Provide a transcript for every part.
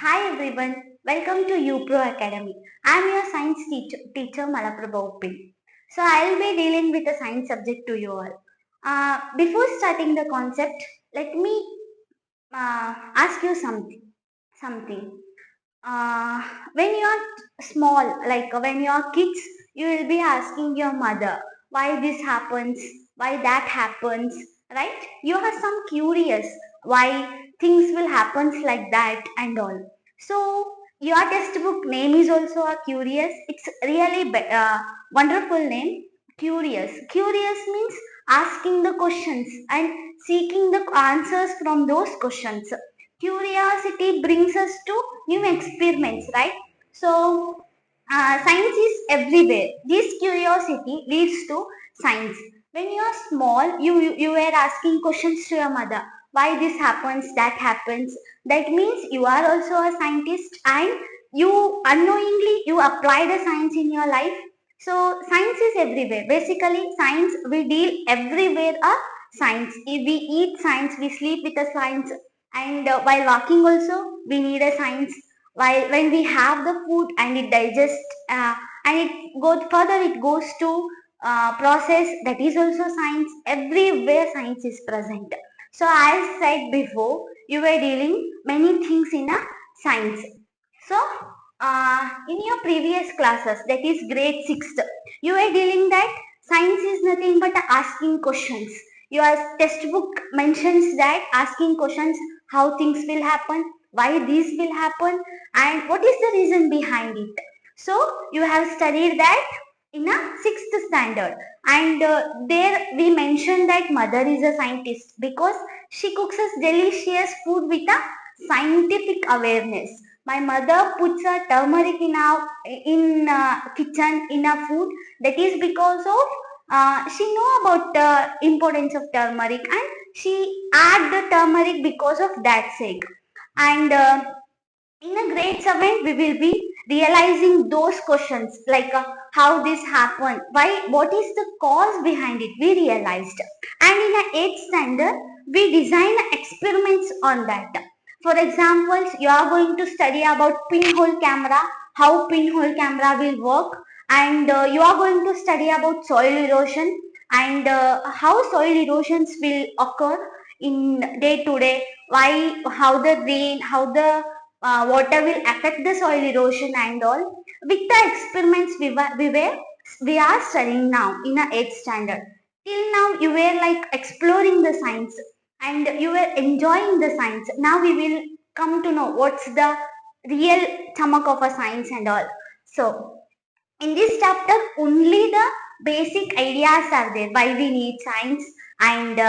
Hi everyone, welcome to UPro Academy. I am your science teacher Malaprabha Uppin. So I will be dealing with a science subject to you all. Before starting the concept, let me ask you something. Uh, when you are small, like when you are kids, you will be asking your mother why this happens, why that happens, right? You are some curious why things will happen like that and all. So your textbook name is also a curious. It's really wonderful name. Curious means asking the questions and seeking the answers from those questions. Curiosity brings us to new experiments, right? So, science is everywhere. This curiosity leads to science. When you are small, you were asking questions to your mother. Why this happens, that happens. That means you are also a scientist and you unknowingly you apply the science in your life. So science is everywhere. Basically, science we deal everywhere a science. If we eat science, we sleep with a science, and while walking also we need a science. While when we have the food and it digests and it goes further, it goes to process. That is also science. Everywhere science is present. So as said before, you were dealing many things in a science. So, in your previous classes, that is grade 6th, you were dealing that science is nothing but asking questions. Your textbook mentions that asking questions, how things will happen, why this will happen, and what is the reason behind it. So, you have studied that in a 6th standard, and there we mentioned that mother is a scientist because she cooks us delicious food with a scientific awareness. My mother puts a turmeric in kitchen in a food. That is because of she know about the importance of turmeric and she add the turmeric because of that sake. And in a grade 7 we will be realizing those questions like how this happened, why, what is the cause behind it, we realized. And in a 8th standard we design experiments on that. For example, you are going to study about pinhole camera, how pinhole camera will work, and you are going to study about soil erosion and how soil erosions will occur in day to day, why, how the rain, how the water will affect the soil erosion and all. With the experiments we are studying now in a 8th standard. Till now you were like exploring the science and you were enjoying the science. Now we will come to know what's the real stomach of a science and all. So in this chapter only the basic ideas are there, why we need science and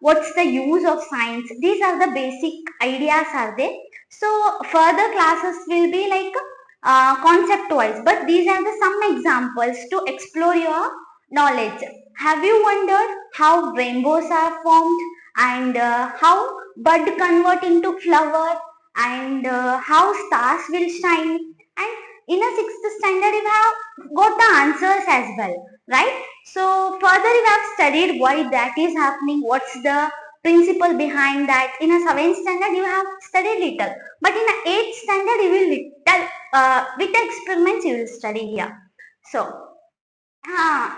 what's the use of science. These are the basic ideas are there. So further classes will be like concept wise, but these are the some examples to explore your knowledge. Have you wondered how rainbows are formed and how bud convert into flower and how stars will shine? And in a 6th standard you have got the answers as well, right? So further you have studied why that is happening, what's the principle behind that. In a 7th standard you have studied little, but in a 8th standard you will little with the experiments you will study here. So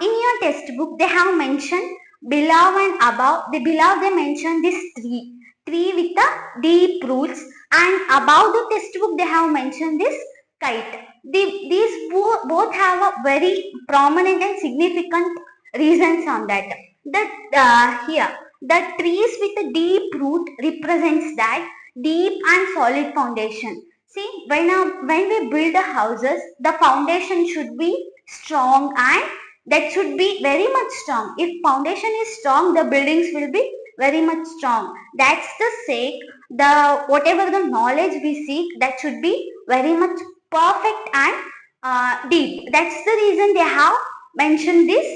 in your textbook they have mentioned below and above. The below they mention this tree with the deep roots, and above the textbook they have mentioned this kite. Both have a very prominent and significant reasons on that. That here the trees with a deep root represents that deep and solid foundation. See, when we build the houses, the foundation should be strong and that should be very much strong. If foundation is strong, the buildings will be very much strong. That's the sake, the whatever the knowledge we seek, that should be very much perfect and deep. That's the reason they have mentioned this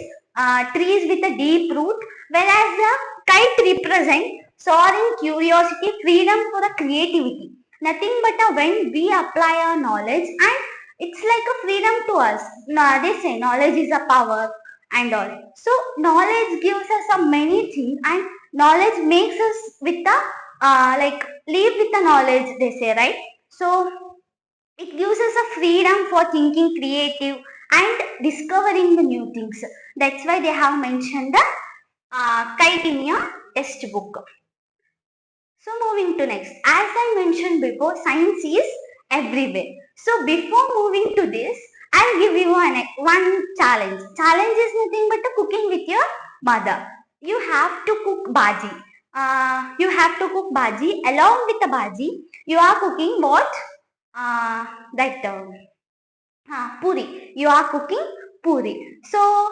trees with a deep root, whereas the kite represent soaring curiosity, freedom for the creativity. Nothing but when we apply our knowledge, and it's like a freedom to us. Now, they say knowledge is a power and all. So knowledge gives us a many things, and knowledge makes us with the like live with the knowledge, they say, right? So it gives us a freedom for thinking creative and discovering the new things. That's why they have mentioned the kite in your textbook. So moving to next, as I mentioned before, science is everywhere. So before moving to this, I'll give you one challenge. Challenge is nothing but cooking with your mother. You have to cook bhaji. You have to cook bhaji. Along with the bhaji, you are cooking what? That puri. You are cooking puri. So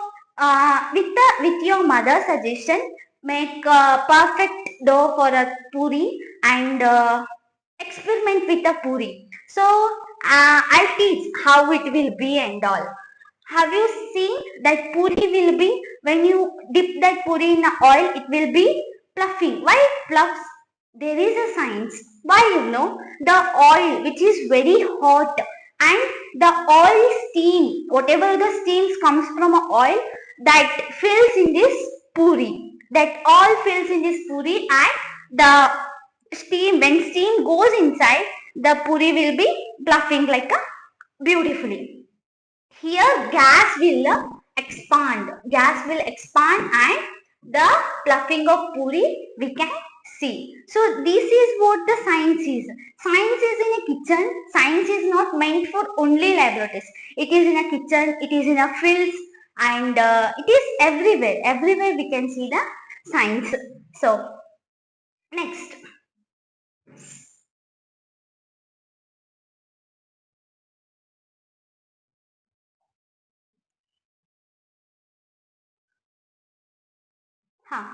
with your mother's suggestion, make a perfect dough for a puri and experiment with the puri. So I'll teach how it will be and all. Have you seen that puri will be, when you dip that puri in oil, it will be fluffy. Why it fluffs? There is a science. Why you know? The oil which is very hot and the oil steam, whatever the steams comes from a oil, that fills in this puri. That all fills in this puri, and the steam, when steam goes inside, the puri will be fluffing like a beautifully. Here gas will expand and the fluffing of puri we can see. So this is what the science is. Science is in a kitchen. Science is not meant for only laboratories. It is in a kitchen, it is in a fields, and it is everywhere. Everywhere we can see the science. So next. Huh.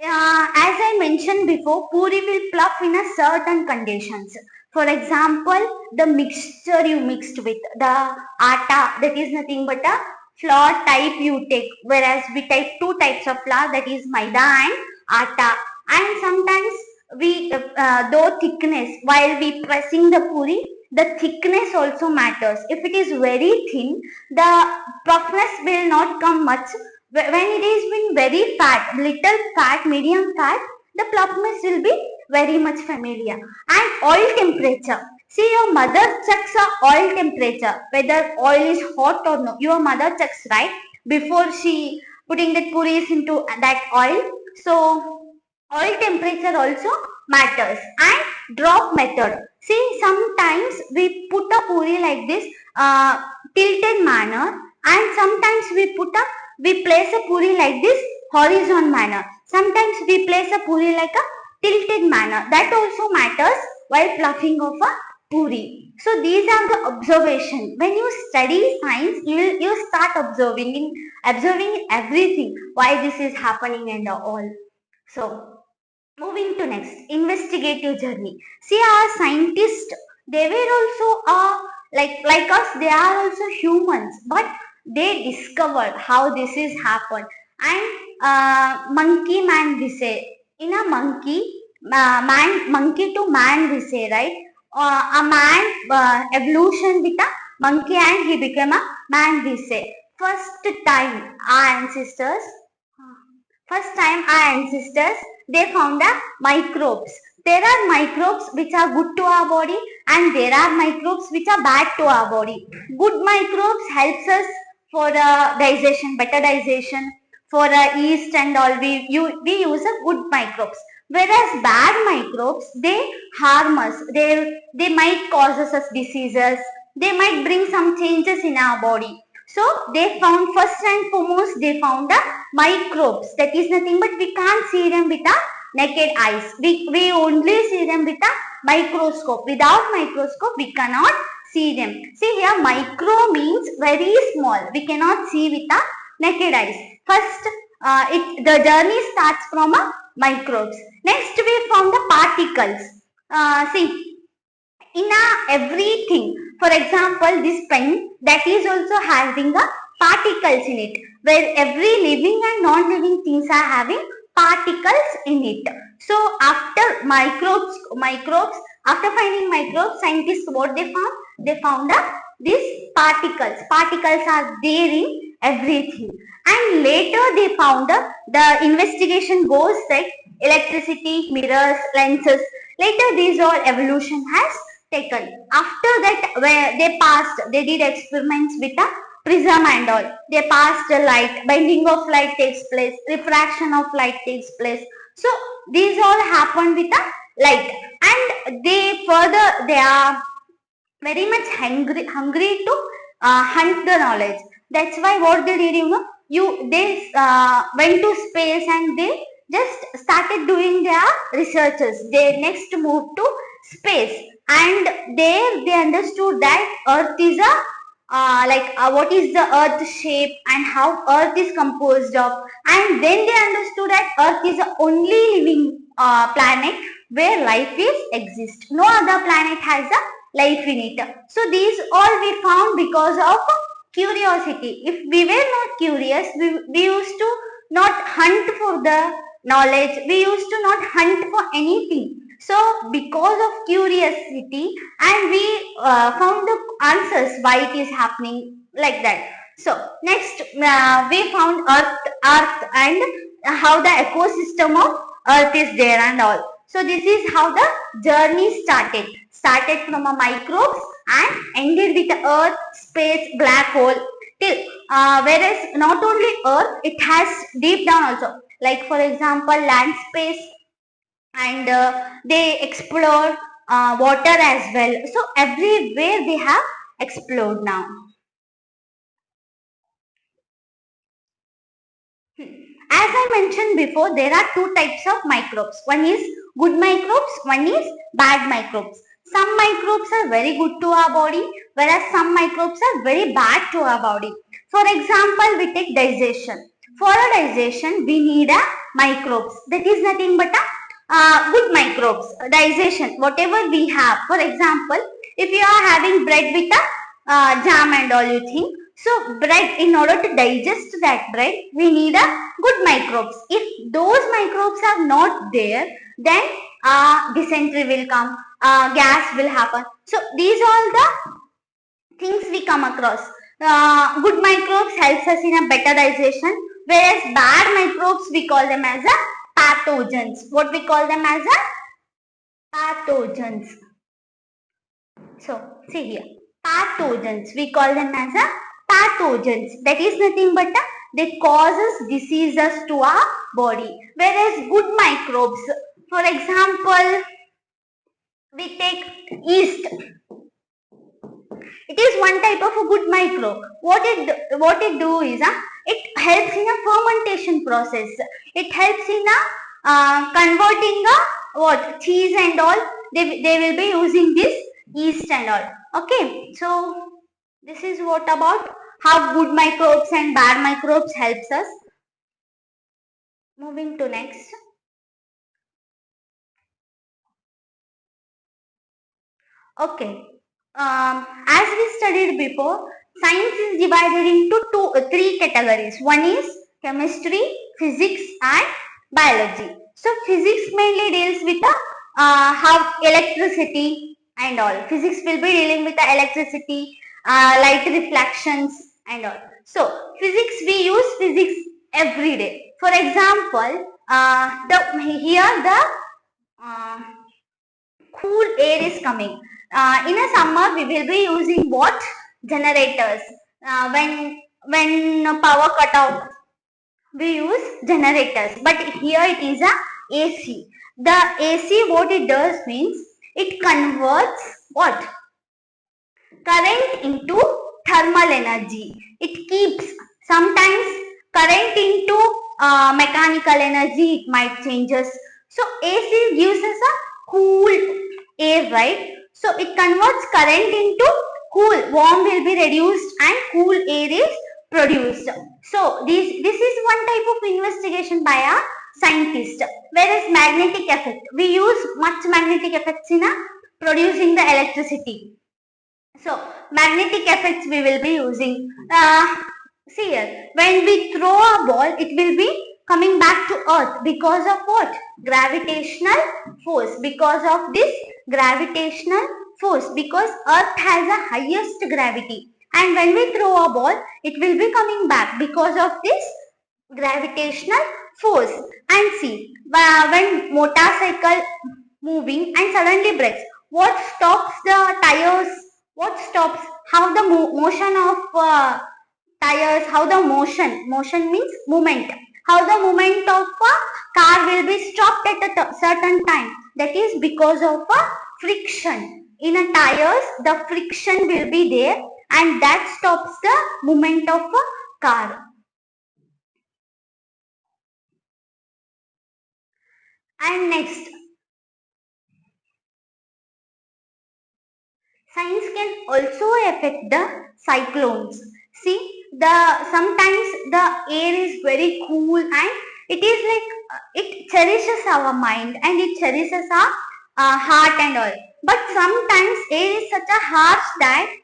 As I mentioned before, puri will fluff in a certain conditions. For example, the mixture you mixed with, the atta, that is nothing but a flour type you take, whereas we take two types of flour, that is maida and atta. And sometimes we, though thickness, while we pressing the puri, the thickness also matters. If it is very thin, the puffness will not come much. When it is been very fat, little fat, medium fat, the plumpness will be very much familiar. And oil temperature. See, your mother checks a oil temperature, whether oil is hot or no. Your mother checks, right, before she putting the puris into that oil. So oil temperature also matters. And drop method. See, sometimes we put a puri like this, tilted manner, and sometimes we place a puri like this horizontal manner. Sometimes we place a puri like a tilted manner. That also matters while fluffing of a puri. So these are the observation. When you study science, you start observing everything, why this is happening and all. So moving to next, investigative journey. See, our scientists, they were also like us, they are also humans, but they discovered how this is happened. And monkey man we say, in a monkey, monkey to man we say, right? A man evolution with a monkey and he became a man we say. Time our ancestors First time our ancestors, they found the microbes. There are microbes which are good to our body and there are microbes which are bad to our body. Good microbes helps us for digestion, better digestion, for yeast and all. We use a good microbes. Whereas bad microbes, they harm us. They might cause us diseases. They might bring some changes in our body. So they found, first and foremost, they found the microbes. That is nothing but we can't see them with our naked eyes. We only see them with a microscope. Without microscope, we cannot see them. See here, micro means very small. We cannot see with our naked eyes. First, the journey starts from a microbes. Next, we found the particles. See, in everything, for example, this pen, that is also having a particles in it, where every living and non-living things are having particles in it. So after microbes, after finding microbes, scientists what they found out these particles are there in everything. And later they found the investigation goes that electricity, mirrors, lenses, later these all evolution has taken. After that, where they did experiments with a prism and all. They passed the light, bending of light takes place, refraction of light takes place. So these all happen with a light, and they are very much hungry to hunt the knowledge. That's why what they did, they went to space and they just started doing their researches. They next moved to space, and there they understood that Earth is a what is the Earth shape and how Earth is composed of, and then they understood that Earth is the only living planet where life is exist. No other planet has a life in it. So these all we found because of curiosity. If we were not curious, we used to not hunt for the knowledge. We used to not hunt for anything. So because of curiosity, and we found the answers why it is happening like that. So next we found Earth and how the ecosystem of Earth is there and all. So this is how the journey started. Started from a microbes and ended with the Earth, space, black hole. Till whereas not only Earth, it has deep down also. Like for example, land, space, and they explore water as well. So everywhere they have explored now. As I mentioned before, there are two types of microbes. One is good microbes, one is bad microbes. Some microbes are very good to our body, whereas some microbes are very bad to our body. For example, we take digestion. For a digestion, we need a microbes. That is nothing but a good microbes. Digestion, whatever we have. For example, if you are having bread with a jam and all, you think. So bread, in order to digest that bread, we need a good microbes. If those microbes are not there, then dysentery will come, gas will happen. So these are the things we come across. Good microbes helps us in a better digestion, whereas bad microbes we call them as a pathogens. What we call them as a pathogens. So see here, pathogens. We call them as a pathogens. That is nothing but they causes diseases to our body. Whereas good microbes, for example, we take yeast. It is one type of a good microbe. What it do is it helps in a fermentation process. It helps in a converting a what cheese and all. They will be using this yeast and all. Okay, so this is what about how good microbes and bad microbes helps us. Moving to next. Okay. As we studied before, science is divided into three categories. One is chemistry, physics, and biology. So physics mainly deals with how electricity and all. Physics will be dealing with the electricity, light reflections and all. So physics, we use physics every day. For example, here the uh, cool air is coming. In a summer, we will be using what? Generators. When power cut off, we use generators. But here it is a AC. The AC, what it does means, it converts what? Current into thermal energy. It keeps sometimes current into mechanical energy. It might changes. So AC gives us a cool air, right? So it converts current into cool. Warm will be reduced and cool air is produced. So this is one type of investigation by a scientist. Whereas magnetic effect, we use much magnetic effects in producing the electricity. So magnetic effects we will be using. See here, when we throw a ball, it will be coming back to earth because of what? Gravitational force. Because of this gravitational force, because earth has a highest gravity, and when we throw a ball, it will be coming back because of this gravitational force. And see, when motorcycle moving and suddenly breaks, What stops the tires? What stops? How the motion of tires? How the motion means movement. How the movement of a car will be stopped at a certain time? That is because of a friction. In a tires, the friction will be there, and that stops the movement of a car. And next, science can also affect the cyclones. See, sometimes the air is very cool, and it is like it cherishes our mind and it cherishes our heart and all. But sometimes air is such a harsh that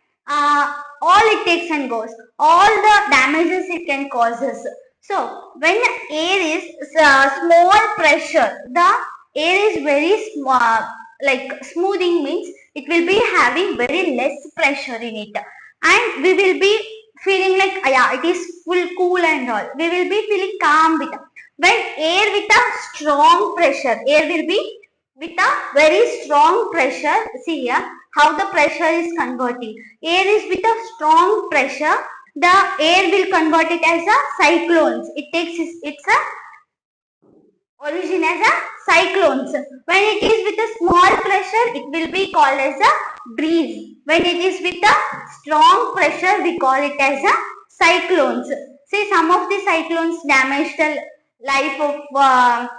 all it takes and goes. All the damages it can cause us. So when air is small pressure, the air is very small, like smoothing means it will be having very less pressure in it, and we will be feeling like yeah, it is full cool and all. We will be feeling calm with when air with a strong pressure. Air will be with a very strong pressure. See here how the pressure is converting. Air is with a strong pressure. The air will convert it as a cyclones. It takes it's a origin as a cyclones. When it is with a small pressure, it will be called as a breeze. When it is with a strong pressure, we call it as a cyclones. See, some of the cyclones damage the life of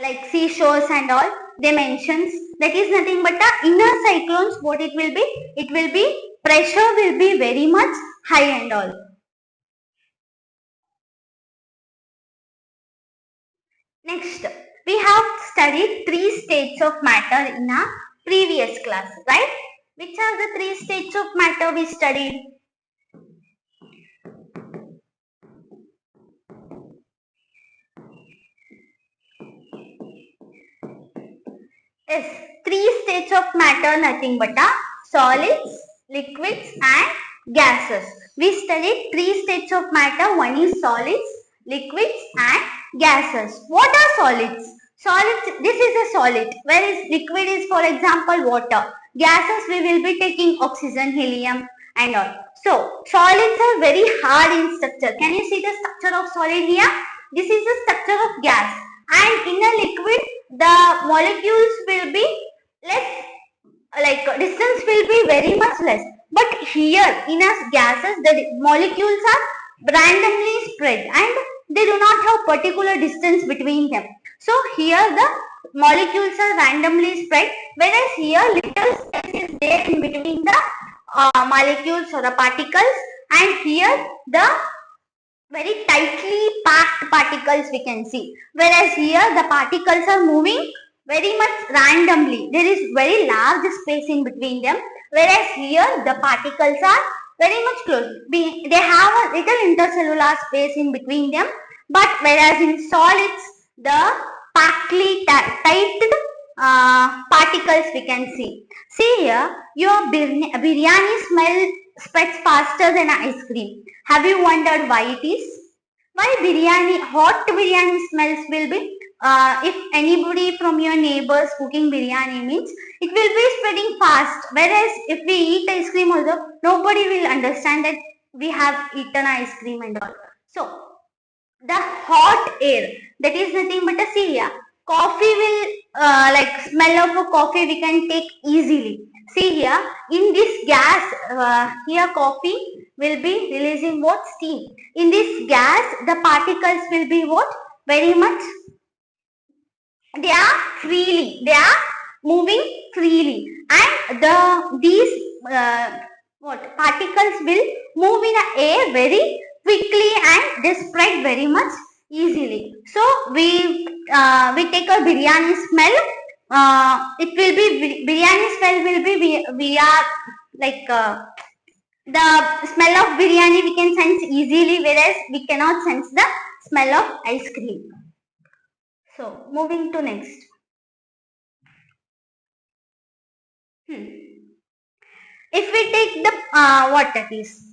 like seashores and all. They mentions that is nothing but the inner cyclones. What it will be? It will be pressure will be very much high and all. Next, we have studied three states of matter in our previous class, right? Which are the three states of matter we studied? Yes, three states of matter, nothing but solids, liquids and gases. We studied three states of matter. One is solids, liquids and gases. What are solids? Solids, this is a solid, whereas liquid is, for example, water. Gases, we will be taking oxygen, helium and all. So, solids are very hard in structure. Can you see the structure of solid here? This is the structure of gas. And in a liquid, the molecules will be less, like distance will be very much less. But here in us gases, the molecules are randomly spread and they do not have particular distance between them. So here the molecules are randomly spread, whereas here little space is there in between the molecules or the particles, and here the very tightly packed particles we can see, whereas here the particles are moving very much randomly. There is very large space in between them, whereas here the particles are very much close. They have a little intercellular space in between them, but whereas in solids the packly tight particles we can see. See here, your biryani spreads faster than ice cream. Have you wondered why it is? Why hot biryani smells will be, if anybody from your neighbors cooking biryani means, it will be spreading fast. Whereas if we eat ice cream also, nobody will understand that we have eaten ice cream and all. So, the hot air, that is nothing but a cilia. Coffee will, like smell of a coffee we can take easily. See here, in this gas, here coffee will be releasing what? Steam. In this gas, the particles will be what? Very much, they are moving freely, and these what particles will move in the air very quickly and they spread very much easily. So we take a biryani smell, it will be biryani smell will be, we are like the smell of biryani we can sense easily, whereas we cannot sense the smell of ice cream. So moving to next. If we take the what that is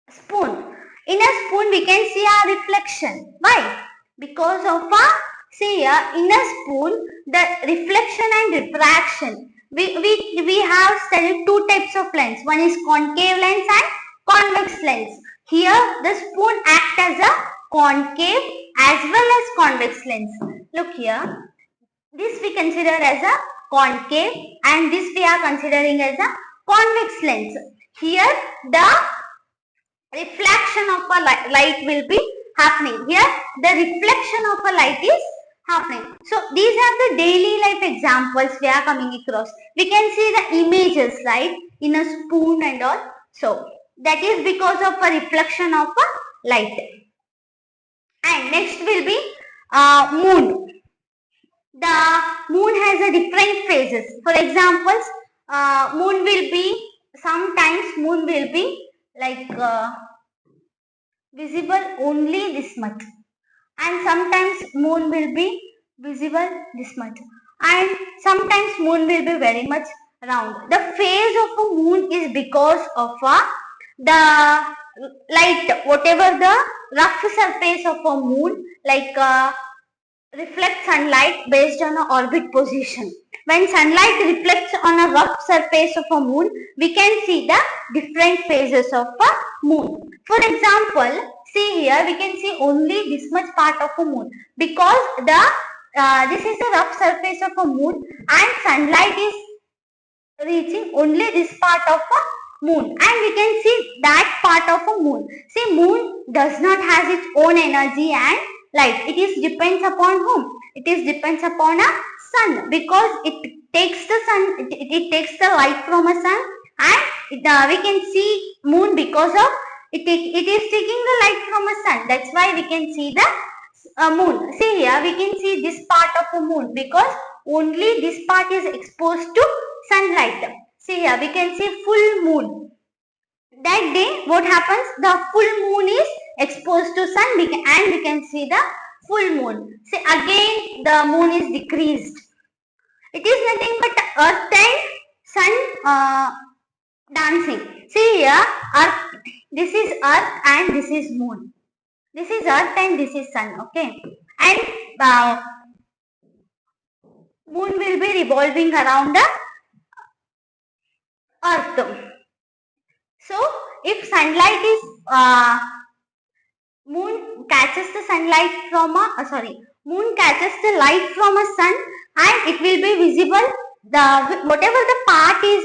spoon. In a spoon we can see a reflection. Why? Because of a See here, in a spoon, the reflection and refraction. We have studied two types of lens. One is concave lens and convex lens. Here, the spoon acts as a concave as well as convex lens. Look here. This we consider as a concave and this we are considering as a convex lens. Here, the reflection of a light will be happening. Here, the reflection of a light is happening. So, these are the daily life examples we are coming across. We can see the images, right, in a spoon and all. So, that is because of a reflection of a light. And next will be moon. The moon has a different phases. For examples, moon will be, sometimes moon will be like visible only this much, and sometimes moon will be visible this much, and sometimes moon will be very much round. The phase of a moon is because of the light, whatever the rough surface of a moon, like reflects sunlight based on a orbit position. When sunlight reflects on a rough surface of a moon, we can see the different phases of a moon. For example, see here, we can see only this much part of a moon because this is a rough surface of a moon and sunlight is reaching only this part of a moon, and we can see that part of a moon. See, moon does not has its own energy and light. It is depends upon whom? It is depends upon a sun, because it takes the sun, it takes the light from a sun, and we can see moon because of it is taking the light from a sun. That's why we can see the moon. See here, we can see this part of a moon because only this part is exposed to sunlight. See here, we can see full moon. That day, what happens? The full moon is exposed to sun, and we can see the full moon. See, again the moon is decreased. It is nothing but earth and sun dancing. See here, earth. This is earth and this is moon. This is earth and this is sun. Okay, and moon will be revolving around the earth. So, if sunlight is moon catches the sunlight from a moon catches the light from a sun, and it will be visible. Whatever the part is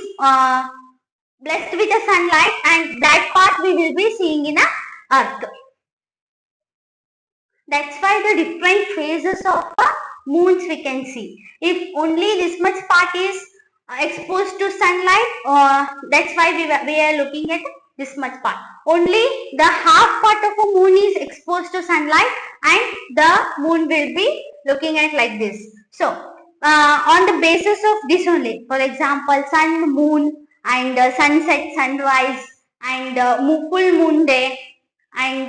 blessed with the sunlight, and that part we will be seeing in a earth. That's why the different phases of moons we can see. If only this much part is exposed to sunlight, that's why we are looking at this much part. Only the half part of a moon is exposed to sunlight, and the moon will be looking at like this. So, on the basis of this only, for example, sun, moon, and sunset, sunrise, and full moon day, and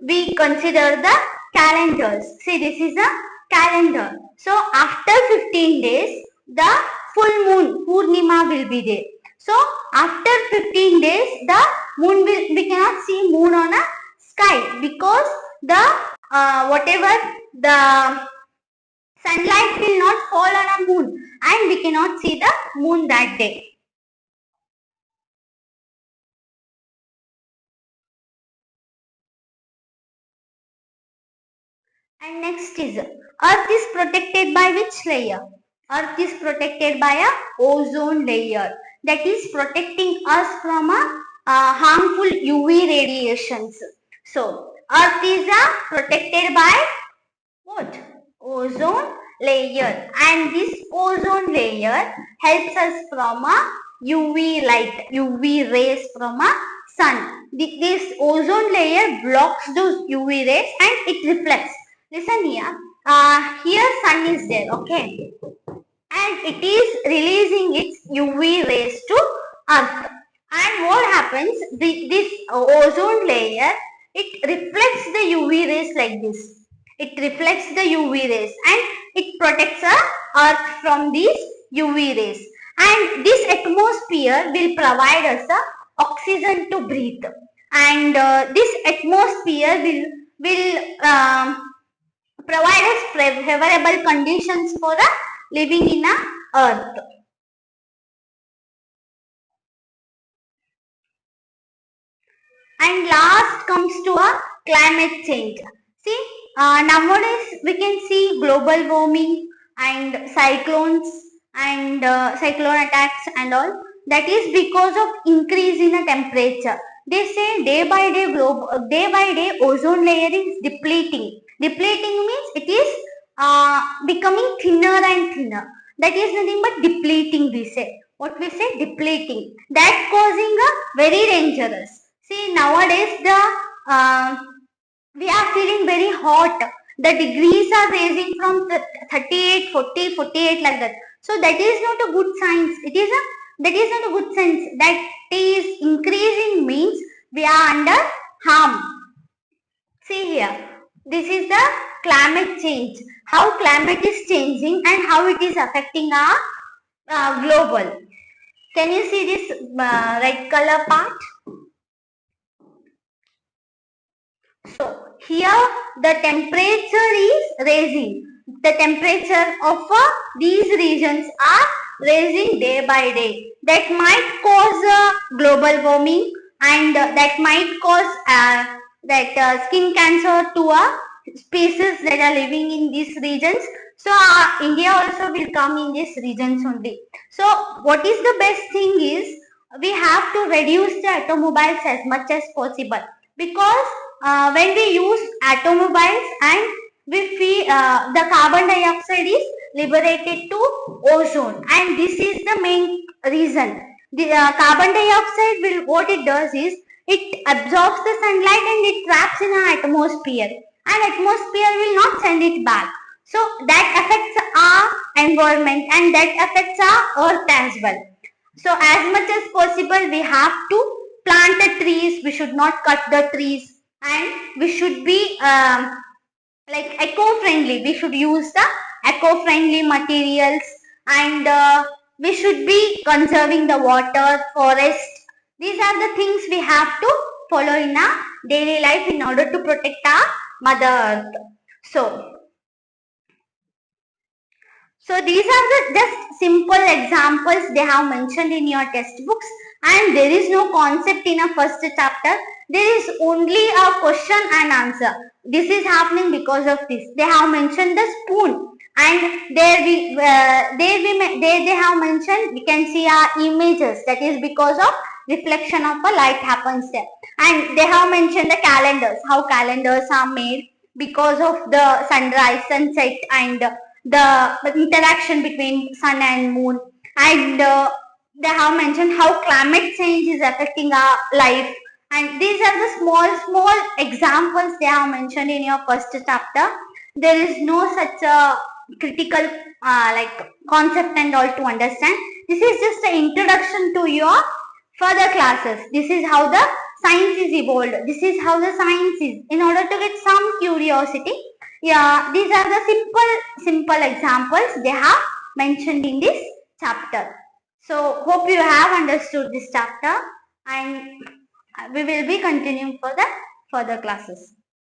we consider the calendars. See, this is a calendar. So, after 15 days, the full moon, Purnima, will be there. So, after 15 days, the moon we cannot see moon on a sky, because the whatever the sunlight will not fall on a moon, and we cannot see the moon that day. And next is, Earth is protected by which layer? Earth is protected by a ozone layer, that is protecting us from a harmful UV radiations. So, Earth is protected by what? Ozone layer, and this ozone layer helps us from a UV light, UV rays from a sun. This ozone layer blocks those UV rays and it reflects. Listen here, here sun is there, okay, and it is releasing its UV rays to earth. And what happens, this ozone layer, it reflects the UV rays like this. It reflects the UV rays and it protects earth from these UV rays. And this atmosphere will provide us oxygen to breathe. And this atmosphere will provide us favorable conditions for living in a earth. And last comes to a climate change. See, nowadays we can see global warming and cyclones and cyclone attacks and all. That is because of increase in the temperature. They say day by day ozone layer is depleting. Depleting means it is becoming thinner and thinner. That is nothing but depleting, we say. What we say? Depleting. That causing a very dangerous. See, nowadays uh, we are feeling very hot. The degrees are raising from 38, 40, 48 like that. So that is not a good sign. That is not a good sense. That is increasing means we are under harm. See here, this is the climate change. How climate is changing and how it is affecting our global. Can you see this red color part? So here the temperature is raising. The temperature of these regions are raising day by day. That might cause global warming and that might cause skin cancer to species that are living in these regions. So India also will come in these regions only. So what is the best thing is we have to reduce the automobiles as much as possible, because when we use automobiles and we feel the carbon dioxide is liberated to ozone, and this is the main reason. The carbon dioxide will, what it does is it absorbs the sunlight and it traps in our atmosphere, and atmosphere will not send it back. So that affects our environment and that affects our earth as well. So as much as possible we have to plant the trees, we should not cut the trees, and we should be like eco-friendly. We should use the eco-friendly materials, and we should be conserving the water, forest. These are the things we have to follow in our daily life in order to protect our Mother Earth. So these are the just simple examples they have mentioned in your textbooks, and there is no concept in a first chapter. There is only a question and answer. This is happening because of this. They have mentioned the spoon, and they have mentioned, we can see our images. That is because of reflection of a light happens there. And they have mentioned the calendars, how calendars are made because of the sunrise, sunset, and the interaction between sun and moon. And they have mentioned how climate change is affecting our life, and these are the small examples they have mentioned in your first chapter. There is no such a critical like concept and all to understand. This is just an introduction to your further classes. This is how the science is evolved. This is how the science is, in order to get some curiosity. Yeah, these are the simple examples they have mentioned in this chapter. So hope you have understood this chapter, and we will be continuing for the further classes.